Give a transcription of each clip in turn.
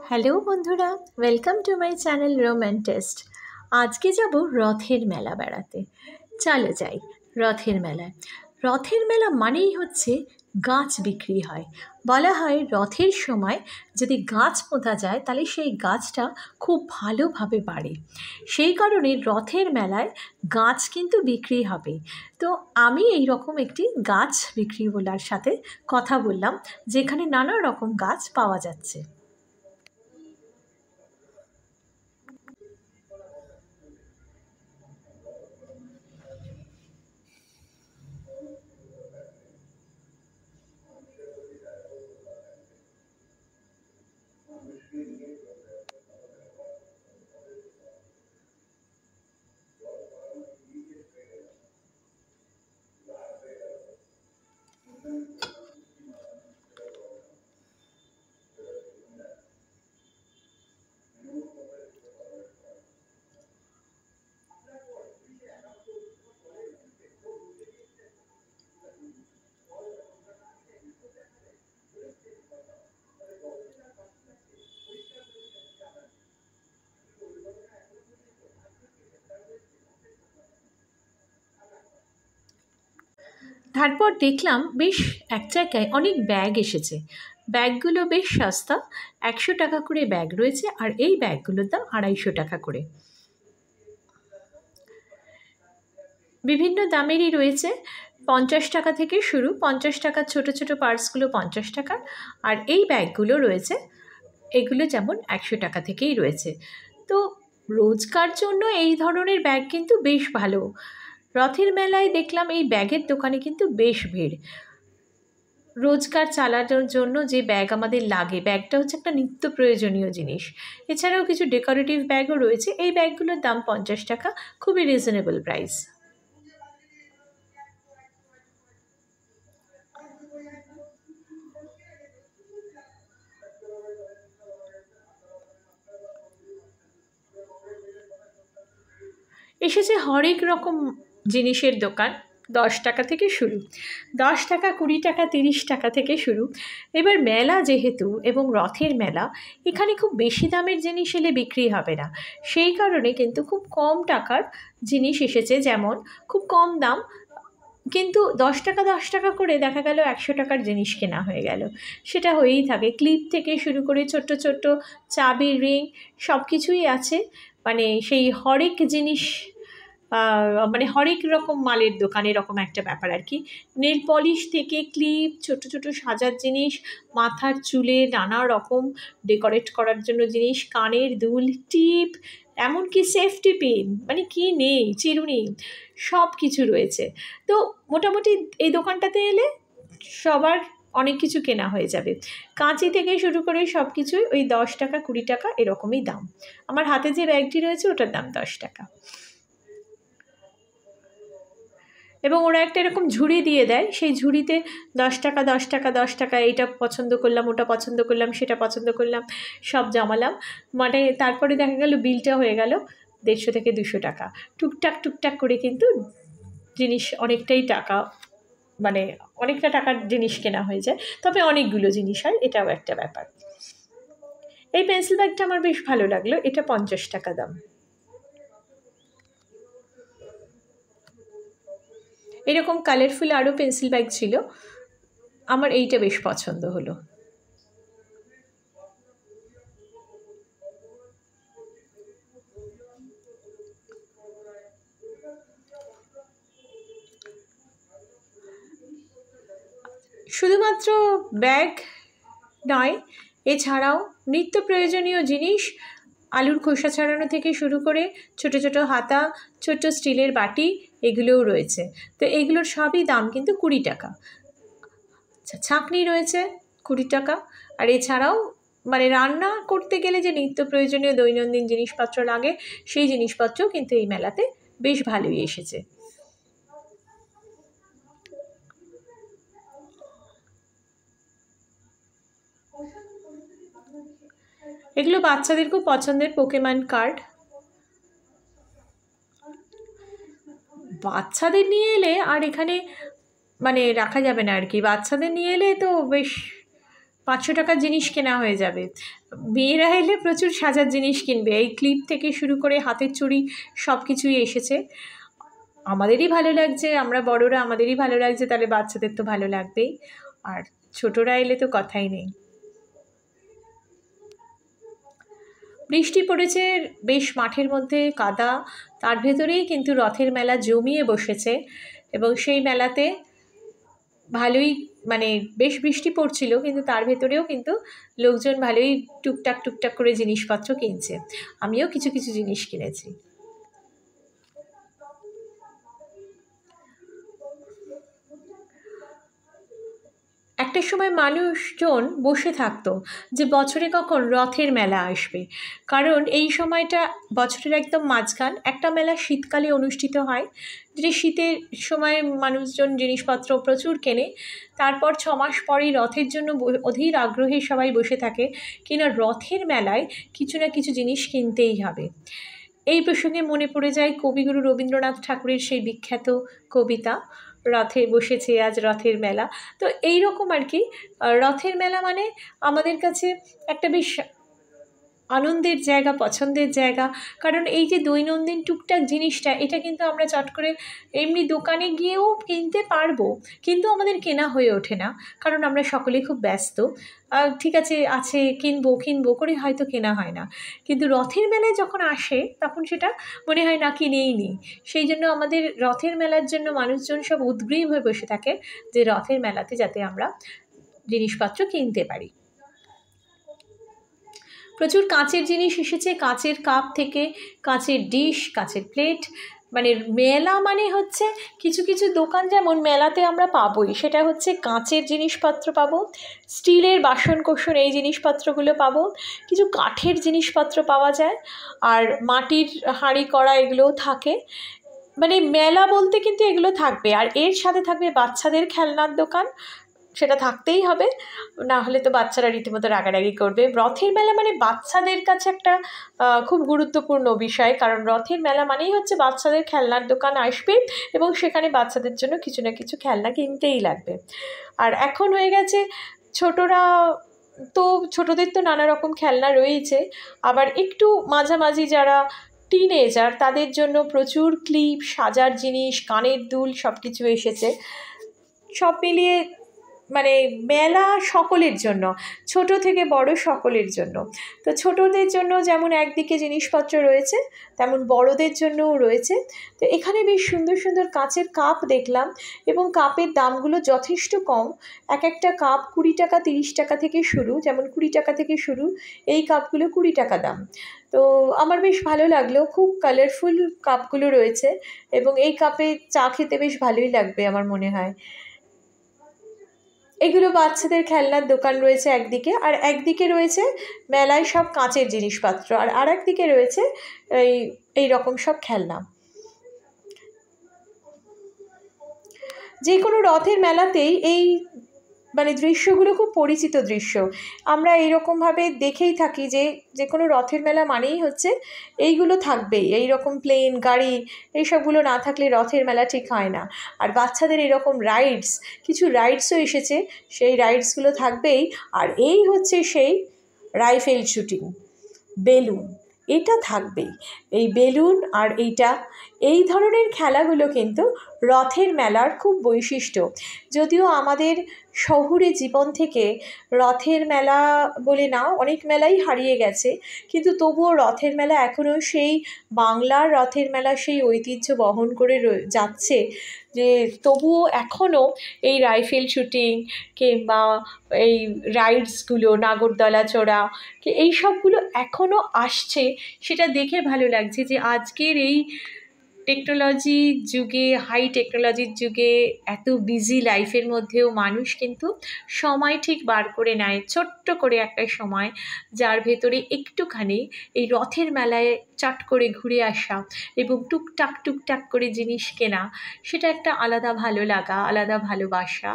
Hello বন্ধুরা, welcome to my channel রোম্যান্টেস্ট। আজকে যাব রথের মেলা বেড়াতে। চলো যাই রথের মেলায়। রথের মেলা মানেই হচ্ছে গাছ বিক্রি হয়। বলা হয় রথের সময় যদি গাছ পোঁতা যায় তাহলে সেই গাছটা খুব ভালোভাবে বাড়ে। সেই কারণে রথের মেলায় গাছ কিন্তু বিক্রি হবে। তো আমি এই রকম একটি গাছ বিক্রিওয়ালার সাথে কথা বললাম, যেখানে নানা রকম গাছ পাওয়া যাচ্ছে। তারপর দেখলাম বেশ এক জায়গায় অনেক ব্যাগ এসেছে। ব্যাগগুলো বেশ সস্তা, 100 টাকা করে ব্যাগ রয়েছে, আর এই ব্যাগগুলোর দাম 250 টাকা করে। বিভিন্ন দামেরই রয়েছে, 50 টাকা থেকে শুরু। 50 টাকার ছোট ছোট পার্সগুলো 50 টাকার, আর এই ব্যাগগুলো রয়েছে, এগুলো যেমন 100 টাকা থেকেই রয়েছে। তো রোজকার জন্য এই ধরনের ব্যাগ কিন্তু বেশ ভালো। রথের মেলায় দেখলাম এই ব্যাগের দোকানে কিন্তু বেশ ভিড়। রোজকার চালানোর জন্য যে ব্যাগ আমাদের লাগে, ব্যাগটা হচ্ছে একটা নিত্য প্রয়োজনীয় জিনিস। এছাড়াও কিছু ডেকোরেটিভ ব্যাগও রয়েছে। এই ব্যাগগুলোর দাম 50 টাকা, খুবই রিজনেবল প্রাইস। এসেছে হরেক রকম জিনিসের দোকান, 10 টাকা থেকে শুরু। 10 টাকা, 20 টাকা, 30 টাকা থেকে শুরু। এবার মেলা যেহেতু এবং রথের মেলা, এখানে খুব বেশি দামের জিনিস এলে বিক্রি হবে না। সেই কারণে কিন্তু খুব কম টাকার জিনিস এসেছে, যেমন খুব কম দাম, কিন্তু 10 টাকা 10 টাকা করে দেখা গেল 100 টাকার জিনিস কেনা হয়ে গেল। সেটা হয়েই থাকে। ক্লিপ থেকে শুরু করে ছোট্ট ছোট্ট চাবি, রিং, সব কিছুই আছে। মানে সেই হরেক জিনিস, মানে হরেক রকম মালের দোকান, এরকম একটা ব্যাপার আর কি। নেল পলিশ থেকে ক্লিপ, ছোট ছোট সাজার জিনিস, মাথার চুলে নানা রকম ডেকোরেট করার জন্য জিনিস, কানের দুল, টিপ, এমনকি সেফটি পিন, মানে কি নেই, চিরুনি, সব কিছু রয়েছে। তো মোটামুটি এই দোকানটাতে এলে সবার অনেক কিছু কেনা হয়ে যাবে। কাঁচি থেকে শুরু করে সব কিছুই ওই 10 টাকা 20 টাকা এরকমই দাম। আমার হাতে যে ব্যাগটি রয়েছে ওটার দাম 10 টাকা। এবং ওরা একটা এরকম ঝুড়ি দিয়ে দেয়, সেই ঝুড়িতে 10 টাকা 10 টাকা 10 টাকা, এইটা পছন্দ করলাম, ওটা পছন্দ করলাম, সেটা পছন্দ করলাম, সব জমালাম। মানে তারপরে দেখা গেল বিলটা হয়ে গেল 150 থেকে 200 টাকা। টুকটাক টুকটাক করে কিন্তু জিনিস অনেকটাই টাকা, মানে অনেকটা টাকার জিনিস কেনা হয়ে যায়। তবে অনেকগুলো জিনিস হয়, এটাও একটা ব্যাপার। এই পেন্সিল ব্যাগটা আমার বেশ ভালো লাগলো, এটা 50 টাকা দাম। এরকম কালারফুল আরও পেন্সিল ব্যাগ ছিল, আমার এইটা বেশ পছন্দ হলো। শুধুমাত্র ব্যাগ নয়, এছাড়াও নিত্য প্রয়োজনীয় জিনিস, আলুর খোসা ছাড়ানো থেকে শুরু করে ছোট ছোট হাতা, ছোট স্টিলের বাটি, এগুলোও রয়েছে। তো এগুলোর সবই দাম কিন্তু 20 টাকা। আচ্ছা, ছাঁকনি রয়েছে 20 টাকা। আর এছাড়াও মানে রান্না করতে গেলে যে নিত্য প্রয়োজনীয় দৈনন্দিন জিনিসপত্র লাগে, সেই জিনিসপত্রও কিন্তু এই মেলাতে বেশ ভালোই এসেছে। এগুলো বাচ্চাদের খুব পছন্দের পোকেমন কার্ড। বাচ্চাদের নিয়ে এলে আর এখানে মানে রাখা যাবে না আর কি। বাচ্চাদের নিয়ে এলে তো বেশ 500 টাকার জিনিস কেনা হয়ে যাবে। মেয়েরা এলে প্রচুর সাজার জিনিস কিনবে, এই ক্লিপ থেকে শুরু করে হাতের চুড়ি সব কিছুই এসেছে। আমাদেরই ভালো লাগছে, আমরা বড়রা আমাদেরই ভালো লাগছে, তাহলে বাচ্চাদের তো ভালো লাগবেই, আর ছোটরা এলে তো কথাই নেই। বৃষ্টি পড়েছে, বেশ মাঠের মধ্যে কাদা, তার ভেতরেই কিন্তু রথের মেলা জমিয়ে বসেছে, এবং সেই মেলাতে ভালোই মানে বেশ বৃষ্টি পড়ছিল, কিন্তু তার ভেতরেও কিন্তু লোকজন ভালোই টুকটাক টুকটাক করে জিনিসপত্র কিনছে। আমিও কিছু কিছু জিনিস কিনেছি। একটা সময় মানুষজন বসে থাকতো যে বছরে কখন রথের মেলা আসবে, কারণ এই সময়টা বছরের একদম মাঝখান। একটা মেলা শীতকালে অনুষ্ঠিত হয়, যে শীতের সময় মানুষজন জিনিসপত্র প্রচুর কেনে। তারপর 6 মাস পরেই রথের জন্য অধীর আগ্রহে সবাই বসে থাকে, কিনা রথের মেলায় কিছু না কিছু জিনিস কিনতেই হবে। এই প্রসঙ্গে মনে পড়ে যায় কবিগুরু রবীন্দ্রনাথ ঠাকুরের সেই বিখ্যাত কবিতা, রথে বসেছে আজ রথের মেলা। তো এই রকম আর কি, রথের মেলা মানে আমাদের কাছে একটা বেশ আনন্দের জায়গা, পছন্দের জায়গা। কারণ এই যে দৈনন্দিন টুকটাক জিনিসটা, এটা কিন্তু আমরা চট করে এমনি দোকানে গিয়েও কিনতে পারবো, কিন্তু আমাদের কেনা হয়ে ওঠে না, কারণ আমরা সকলে খুব ব্যস্ত। ঠিক আছে, আছে কিনবো কিনবো করে হয়তো কেনা হয় না, কিন্তু রথের মেলায় যখন আসে তখন সেটা মনে হয় না কিনেই নিই। সেই জন্য আমাদের রথের মেলার জন্য মানুষজন সব উদ্গ্রীব হয়ে বসে থাকে যে রথের মেলাতে যাতে আমরা জিনিসপত্র কিনতে পারি। প্রচুর কাঁচের জিনিস এসেছে, কাঁচের কাপ থেকে কাঁচের ডিশ, কাঁচের প্লেট। মানে মেলা মানে হচ্ছে কিছু কিছু দোকান যেমন মেলাতে আমরা পাবোই, সেটা হচ্ছে কাঁচের জিনিসপত্র পাবো, স্টিলের বাসন কোসন এই জিনিসপত্রগুলো পাবো, কিছু কাঠের জিনিসপত্র পাওয়া যায়, আর মাটির হাঁড়ি কড়া এগুলোও থাকে। মানে মেলা বলতে কিন্তু এগুলো থাকবে, আর এর সাথে থাকবে বাচ্চাদের খেলনার দোকান, সেটা থাকতেই হবে, না হলে তো বাচ্চারা রীতিমতো রাগারাগি করবে। রথের মেলা মানে বাচ্চাদের কাছে একটা খুব গুরুত্বপূর্ণ বিষয়, কারণ রথের মেলা মানেই হচ্ছে বাচ্চাদের খেলনার দোকান আসবে, এবং সেখানে বাচ্চাদের জন্য কিছু না কিছু খেলনা কিনতেই লাগবে। আর এখন হয়ে গেছে ছোটরা, তো ছোটদের তো নানা রকম খেলনা রয়েছে, আবার একটু মাঝামাঝি যারা টিনেজার তাদের জন্য প্রচুর ক্লিপ, সাজার জিনিস, কানের দুল সব কিছু এসেছে। সব মিলিয়ে মানে মেলা সকলের জন্য, ছোট থেকে বড় সকলের জন্য। তো ছোটদের জন্য যেমন একদিকে জিনিসপত্র রয়েছে, তেমন বড়দের জন্যও রয়েছে। তো এখানে বেশ সুন্দর সুন্দর কাঁচের কাপ দেখলাম, এবং কাপের দামগুলো যথেষ্ট কম। এক একটা কাপ 20 টাকা 30 টাকা থেকে শুরু, যেমন 20 টাকা থেকে শুরু এই কাপগুলো 20 টাকা দাম। তো আমার বেশ ভালো লাগলো, খুব কালারফুল কাপগুলো রয়েছে, এবং এই কাপে চা খেতে বেশ ভালোই লাগবে আমার মনে হয়। এগুলো বাচ্চাদের খেলনার দোকান রয়েছে একদিকে, আর একদিকে রয়েছে মেলায় সব কাঁচের জিনিসপত্র, আর আরেকদিকে রয়েছে এই রকম সব খেলনা। যে কোনো রথের মেলাতেই এই মানে দৃশ্যগুলো খুব পরিচিত দৃশ্য, আমরা এইরকমভাবে দেখেই থাকি যে যে কোনো রথের মেলা মানেই হচ্ছে এইগুলো থাকবেই, এই রকম প্লেন গাড়ি এইসবগুলো না থাকলে রথের মেলা ঠিক হয় না। আর বাচ্চাদের এরকম রাইডস, কিছু রাইডসও এসেছে, সেই রাইডসগুলো থাকবেই। আর এই হচ্ছে সেই রাইফেল শুটিং, বেলুন, এটা থাকবেই। এই বেলুন আর এই ধরনের খেলাগুলো কিন্তু রথের মেলার খুব বৈশিষ্ট্য। যদিও আমাদের শহুরে জীবন থেকে রথের মেলা বলে না, অনেক মেলাই হারিয়ে গেছে, কিন্তু তবুও রথের মেলা এখনও সেই বাংলার রথের মেলা সেই ঐতিহ্য বহন করে যাচ্ছে, যে তবুও এখনও এই রাইফেল শুটিং কিংবা এই রাইডসগুলো, নাগরদোলা চড়া, এই সবগুলো এখনও আসছে। সেটা দেখে ভালো লাগছে যে আজকের এই টেকনোলজির যুগে, হাই টেকনোলজির যুগে, এত বিজি লাইফের মধ্যেও মানুষ কিন্তু সময় ঠিক বার করে নেয়, ছোট্ট করে একটা সময়, যার ভেতরে একটুখানি এই রথের মেলায় চট করে ঘুরে আসা এবং টুকটাক টুকটাক করে জিনিস কেনা, সেটা একটা আলাদা ভালো লাগা, আলাদা ভালোবাসা,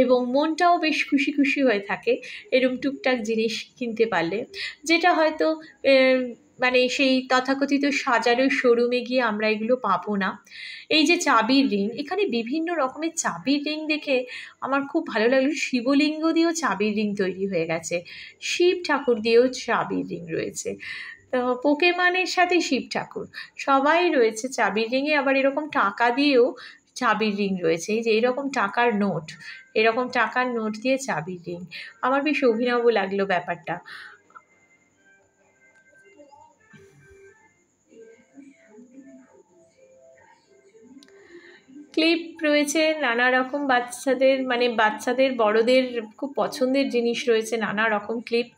এবং মনটাও বেশ খুশি খুশি হয়ে থাকে এরকম টুকটাক জিনিস কিনতে পারলে, যেটা হয়তো মানে সেই তথাকথিত সাজানো শোরুমে গিয়ে আমরা এগুলো পাবো না। এই যে চাবির রিং, এখানে বিভিন্ন রকমের চাবির রিং দেখে আমার খুব ভালো লাগলো। শিবলিঙ্গ দিয়েও চাবির রিং তৈরি হয়ে গেছে, শিব ঠাকুর দিয়েও চাবির রিং রয়েছে। তো পোকেমানের সাথে শিব ঠাকুর সবাই রয়েছে চাবির রিংয়ে। আবার এরকম টাকা দিয়েও চাবির রিং রয়েছে, এই যে এরকম টাকার নোট, এরকম টাকার নোট দিয়ে চাবির রিং। আমার বেশ অভিনব লাগলো ব্যাপারটা। ক্লিপ রয়েছে নানা রকম, বাচ্চাদের মানে বাচ্চাদের বড়দের খুব পছন্দের জিনিস রয়েছে, নানা রকম ক্লিপ।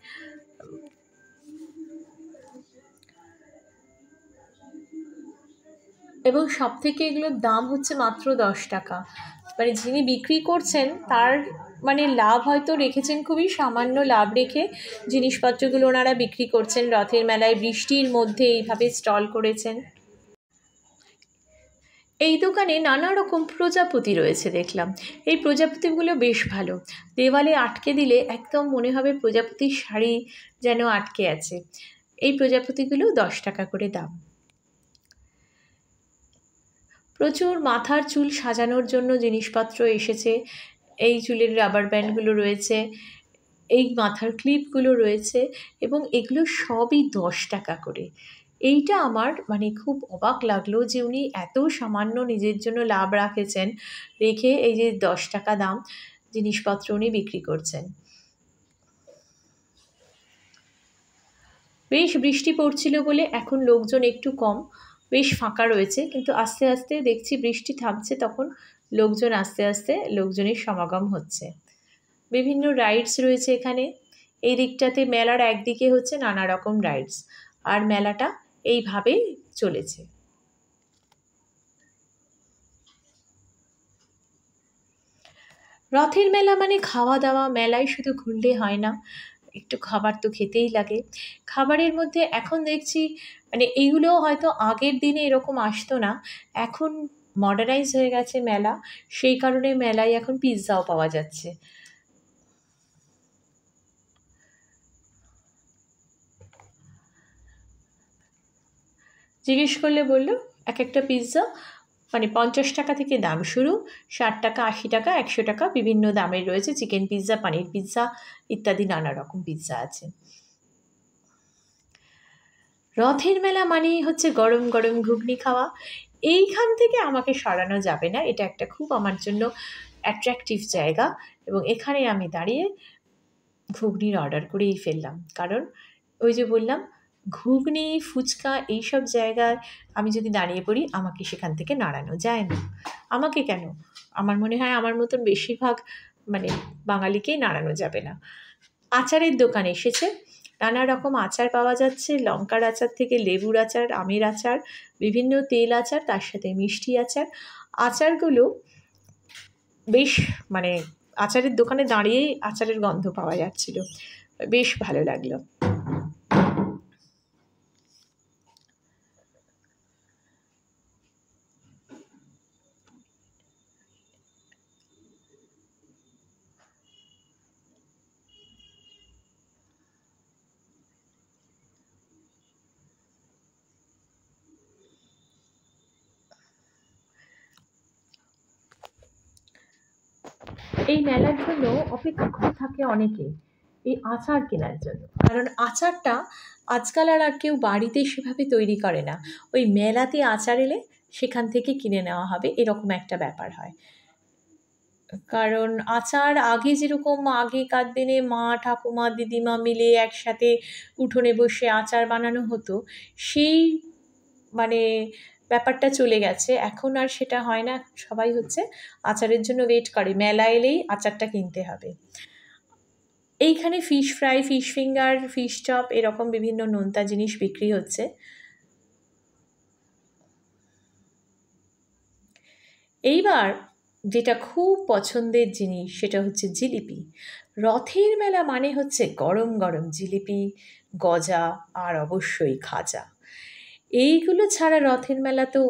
এবং সব থেকে এগুলোর দাম হচ্ছে মাত্র 10 টাকা। মানে যিনি বিক্রি করছেন তার মানে লাভ হয়তো রেখেছেন, খুবই সামান্য লাভ রেখে জিনিসপত্রগুলো ওনারা বিক্রি করছেন। রথের মেলায় বৃষ্টির মধ্যে এইভাবে স্টল করেছেন। এই দোকানে নানা রকম প্রজাপতি রয়েছে দেখলাম। এই প্রজাপতিগুলো বেশ ভালো, দেওয়ালে আটকে দিলে একদম মনে হবে প্রজাপতির শাড়ি যেন আটকে আছে। এই প্রজাপতিগুলো 10 টাকা করে দাম। প্রচুর মাথার চুল সাজানোর জন্য জিনিসপত্র এসেছে। এই চুলের রাবার ব্যান্ডগুলো রয়েছে, এই মাথার ক্লিপগুলো রয়েছে, এবং এগুলো সবই 10 টাকা করে। এইটা আমার মানে খুব অবাক লাগলো যে উনি এত সামান্য নিজের জন্য লাভ রেখে এই যে 10 টাকা দাম জিনিসপত্র উনি বিক্রি করছেন। বেশ বৃষ্টি পড়ছিল বলে এখন লোকজন একটু কম, বেশ ফাঁকা রয়েছে, কিন্তু আস্তে আস্তে দেখছি বৃষ্টি থামছে, তখন লোকজন আস্তে আস্তে লোকজনের সমাগম হচ্ছে। বিভিন্ন রাইডস রয়েছে এখানে। এই দিকটাতে মেলার একদিকে হচ্ছে নানা রকম রাইডস, আর মেলাটা এইভাবে চলেছে। রথের মেলা মানে খাওয়া দাওয়া। মেলায় শুধু ঘুরলে হয় না, একটু খাবার তো খেতেই লাগে। খাবারের মধ্যে এখন দেখছি মানে এইগুলোও হয়তো আগের দিনে এরকম আসতো না, এখন মডার্নাইজ হয়ে গেছে মেলা, সেই কারণে মেলায় এখন পিৎজাও পাওয়া যাচ্ছে। জিজ্ঞেস করলে বললো এক একটা পিৎজা মানে 50 টাকা থেকে দাম শুরু, 60 টাকা, 80 টাকা, 100 টাকা, বিভিন্ন দামের রয়েছে। চিকেন পিৎজা, পানির পিৎজা ইত্যাদি নানা রকম পিৎজা আছে। রথের মেলা মানেই হচ্ছে গরম গরম ঘুগনি খাওয়া। এইখান থেকে আমাকে সরানো যাবে না, এটা একটা খুব আমার জন্য অ্যাট্রাকটিভ জায়গা, এবং এখানে আমি দাঁড়িয়ে ঘুগনির অর্ডার করেই ফেললাম। কারণ ওই যে বললাম, ঘুগনি ফুচকা এইসব জায়গায় আমি যদি দাঁড়িয়ে পড়ি আমাকে সেখান থেকে নাড়ানো যায় না। আমাকে কেন, আমার মনে হয় আমার মতন বেশিরভাগ মানে বাঙালিকেই নাড়ানো যাবে না। আচারের দোকান এসেছে, নানা রকম আচার পাওয়া যাচ্ছে, লঙ্কার আচার থেকে লেবুর আচার, আমের আচার, বিভিন্ন তেল আচার, তার সাথে মিষ্টি আচার। আচারগুলো বেশ মানে আচারের দোকানে দাঁড়িয়েই আচারের গন্ধ পাওয়া যাচ্ছিল, বেশ ভালো লাগলো। এই মেলার জন্য অপেক্ষা করে থাকে অনেকে এই আচার কেনার জন্য, কারণ আচারটা আজকাল আর কেউ বাড়িতে সেভাবে তৈরি করে না। ওই মেলাতে আচার এলে সেখান থেকে কিনে নেওয়া হবে, এরকম একটা ব্যাপার হয়। কারণ আচার আগে যেরকম আগেকার দিনে মা ঠাকুমা দিদিমা মিলে একসাথে উঠোনে বসে আচার বানানো হতো, সেই মানে ব্যাপারটা চলে গেছে, এখন আর সেটা হয় না। সবাই হচ্ছে আচারের জন্য ওয়েট করে, মেলা এলেই আচারটা কিনতে হবে। এইখানে fish fry, fish finger, fish chop এরকম বিভিন্ন নোনতা জিনিস বিক্রি হচ্ছে। এইবার যেটা খুব পছন্দের জিনিস সেটা হচ্ছে জিলিপি। রথের মেলা মানে হচ্ছে গরম গরম জিলিপি, গজা, আর অবশ্যই খাজা। এইগুলো ছাড়া রথের মেলা তো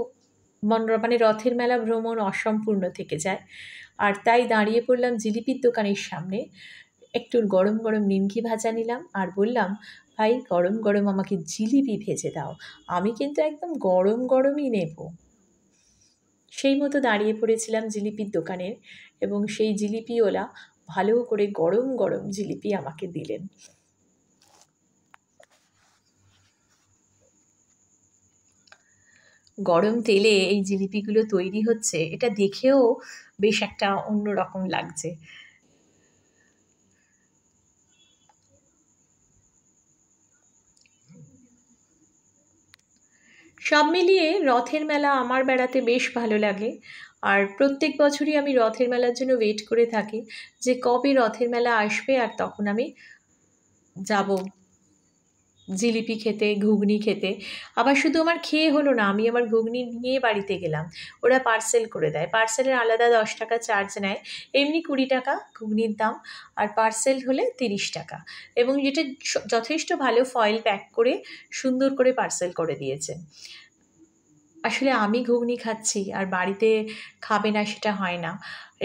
মানে রথের মেলা ভ্রমণ অসম্পূর্ণ থেকে যায়। আর তাই দাঁড়িয়ে পড়লাম জিলিপির দোকানের সামনে, একটু গরম গরম নিমকি ভাজা নিলাম আর বললাম, ভাই গরম গরম আমাকে জিলিপি ভেজে দাও, আমি কিন্তু একদম গরম গরমই নেব। সেই মতো দাঁড়িয়ে পড়েছিলাম জিলিপির দোকানে, এবং সেই জিলিপিওয়ালা ভালো করে গরম গরম জিলিপি আমাকে দিলেন। গরম তেলে এই জিলিপিগুলো তৈরি হচ্ছে, এটা দেখেও বেশ একটা অন্যরকম লাগছে। সব মিলিয়ে রথের মেলা আমার বেড়াতে বেশ ভালো লাগে। আর প্রত্যেক বছরই আমি রথের মেলার জন্য ওয়েট করে থাকি যে কবে রথের মেলা আসবে আর তখন আমি যাব জিলিপি খেতে, ঘুগনি খেতে। আবার শুধু আমার খেয়ে হলো না, আমি আমার ঘুগনি নিয়ে বাড়িতে গেলাম। ওরা পার্সেল করে দেয়, পার্সেলের আলাদা 10 টাকা চার্জ নেয়, এমনি 20 টাকা ঘুগনির দাম, আর পার্সেল হলে 30 টাকা। এবং যেটা যথেষ্ট ভালো ফয়েল প্যাক করে সুন্দর করে পার্সেল করে দিয়েছে। আসলে আমি ঘুগনি খাচ্ছি আর বাড়িতে খাবে না সেটা হয় না,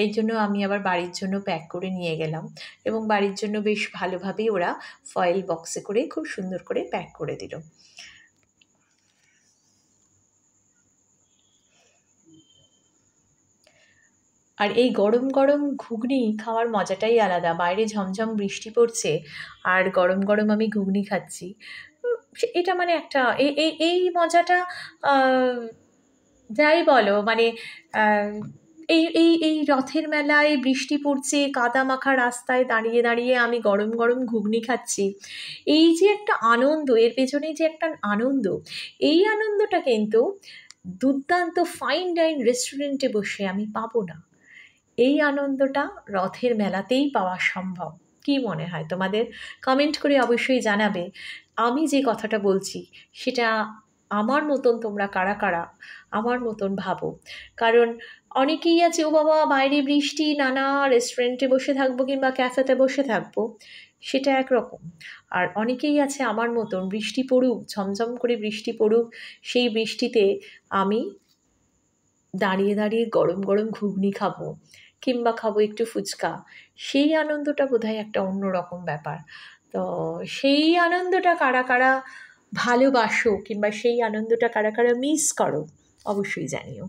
এই জন্য আমি আবার বাড়ির জন্য প্যাক করে নিয়ে গেলাম, এবং বাড়ির জন্য বেশ ভালোভাবেই ওরা ফয়েল বক্সে করে খুব সুন্দর করে প্যাক করে দিল। আর এই গরম গরম ঘুগনি খাওয়ার মজাটাই আলাদা, বাইরে ঝমঝম বৃষ্টি পড়ছে আর গরম গরম আমি ঘুগনি খাচ্ছি। এটা মানে একটা এই এই এই মজাটা, আহ, যাই বলো মানে, আহ, এই রথের মেলায় বৃষ্টি পড়ছে, কাদা মাখা রাস্তায় দাঁড়িয়ে দাঁড়িয়ে আমি গরম গরম ঘুগনি খাচ্ছি, এই যে একটা আনন্দ, এর পেছনে যে একটা আনন্দ, এই আনন্দটা কিন্তু দুর্দান্ত ফাইন ডাইন রেস্টুরেন্টে বসে আমি পাবো না। এই আনন্দটা রথের মেলাতেই পাওয়া সম্ভব। কি মনে হয় তোমাদের? কমেন্ট করে অবশ্যই জানাবে। আমি যে কথাটা বলছি সেটা আমার মতন তোমরা কারা কারা আমার মতন ভাবো। কারণ অনেকেই আছে, ও বাবা বাইরে বৃষ্টি, নানা রেস্টুরেন্টে বসে থাকবো কিংবা ক্যাফেতে বসে থাকবো, সেটা একরকম। আর অনেকেই আছে আমার মতন, বৃষ্টি পড়ুক, ঝমঝম করে বৃষ্টি পড়ুক, সেই বৃষ্টিতে আমি দাঁড়িয়ে দাঁড়িয়ে গরম গরম ঘুগনি খাবো, কিংবা খাবো একটু ফুচকা। সেই আনন্দটা বোধহয় একটা অন্যরকম ব্যাপার। তো সেই আনন্দটা কারা কারা ভালোবাসো, কিংবা সেই আনন্দটা কারা কারা মিস করো, অবশ্যই জানিও।